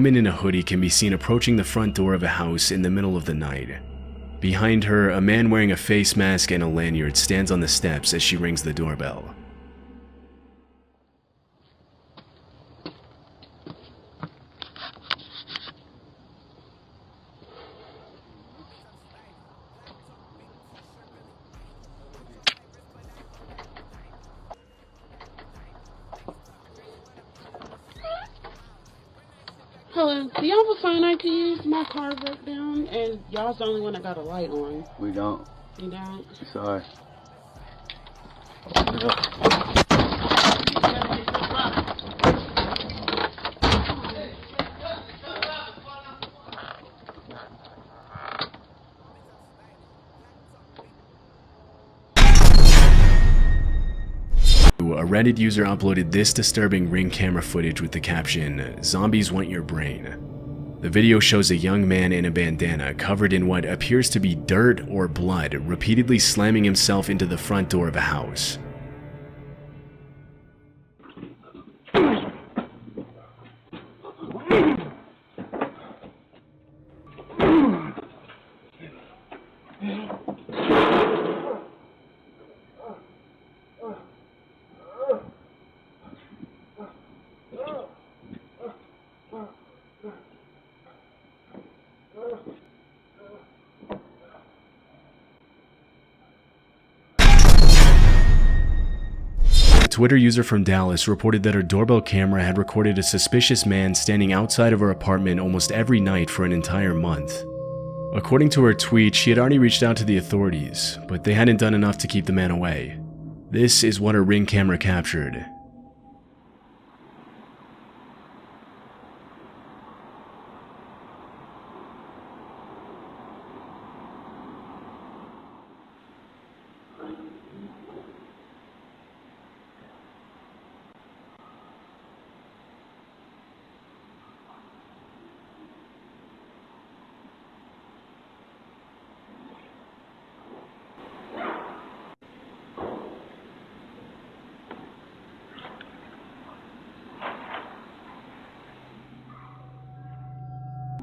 woman in a hoodie can be seen approaching the front door of a house in the middle of the night. Behind her, a man wearing a face mask and a lanyard stands on the steps as she rings the doorbell. Hello, do y'all have a phone I can use? My car broke down and y'all's the only one that got a light on. We don't. You don't? Sorry. A Reddit user uploaded this disturbing Ring camera footage with the caption, "Zombies want your brain." The video shows a young man in a bandana covered in what appears to be dirt or blood repeatedly slamming himself into the front door of a house. A Twitter user from Dallas reported that her doorbell camera had recorded a suspicious man standing outside of her apartment almost every night for an entire month. According to her tweet, she had already reached out to the authorities, but they hadn't done enough to keep the man away. This is what her Ring camera captured.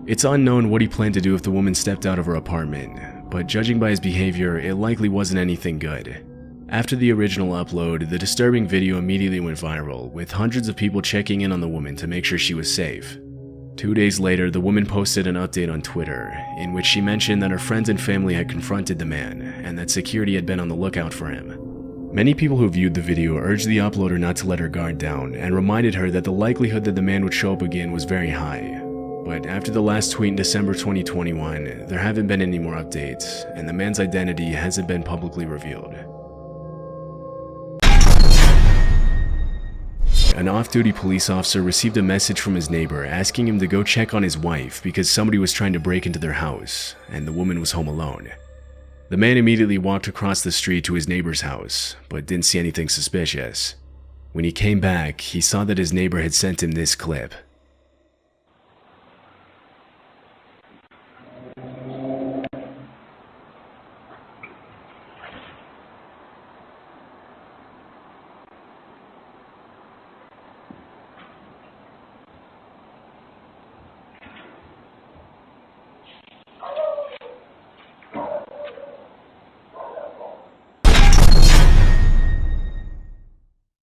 It's unknown what he planned to do if the woman stepped out of her apartment, but judging by his behavior, it likely wasn't anything good. After the original upload, the disturbing video immediately went viral, with hundreds of people checking in on the woman to make sure she was safe. 2 days later, the woman posted an update on Twitter, in which she mentioned that her friends and family had confronted the man, and that security had been on the lookout for him. Many people who viewed the video urged the uploader not to let her guard down, and reminded her that the likelihood that the man would show up again was very high. But after the last tweet in December 2021, there haven't been any more updates, and the man's identity hasn't been publicly revealed. An off-duty police officer received a message from his neighbor asking him to go check on his wife because somebody was trying to break into their house, and the woman was home alone. The man immediately walked across the street to his neighbor's house, but didn't see anything suspicious. When he came back, he saw that his neighbor had sent him this clip.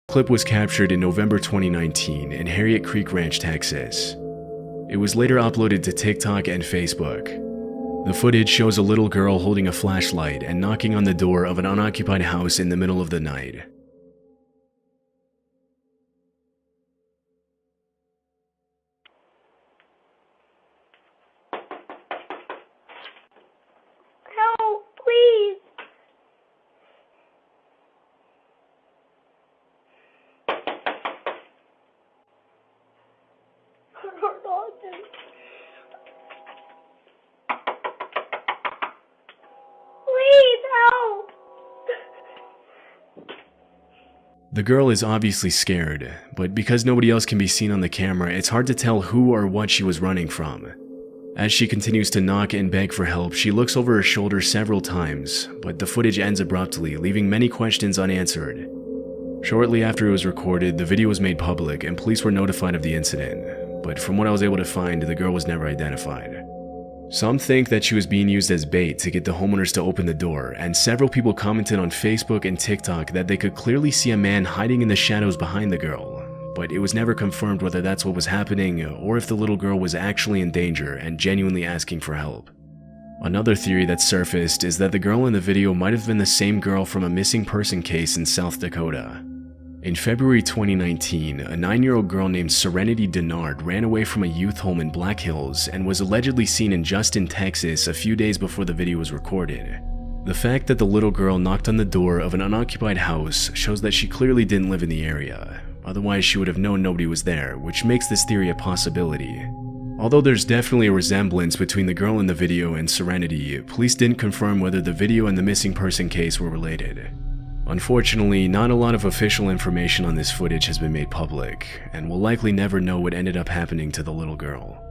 The clip was captured in November 2019 in Harriet Creek Ranch, Texas. It was later uploaded to TikTok and Facebook. The footage shows a little girl holding a flashlight and knocking on the door of an unoccupied house in the middle of the night. Help, please. Please help. The girl is obviously scared, but because nobody else can be seen on the camera, it's hard to tell who or what she was running from. As she continues to knock and beg for help, she looks over her shoulder several times, but the footage ends abruptly, leaving many questions unanswered. Shortly after it was recorded, the video was made public and police were notified of the incident, but from what I was able to find, the girl was never identified. Some think that she was being used as bait to get the homeowners to open the door, and several people commented on Facebook and TikTok that they could clearly see a man hiding in the shadows behind the girl, but it was never confirmed whether that's what was happening or if the little girl was actually in danger and genuinely asking for help. Another theory that surfaced is that the girl in the video might have been the same girl from a missing person case in South Dakota. In February 2019, a 9-year-old girl named Serenity Denard ran away from a youth home in Black Hills and was allegedly seen in Justin, Texas a few days before the video was recorded. The fact that the little girl knocked on the door of an unoccupied house shows that she clearly didn't live in the area, otherwise she would have known nobody was there, which makes this theory a possibility. Although there's definitely a resemblance between the girl in the video and Serenity, police didn't confirm whether the video and the missing person case were related. Unfortunately, not a lot of official information on this footage has been made public, and we'll likely never know what ended up happening to the little girl.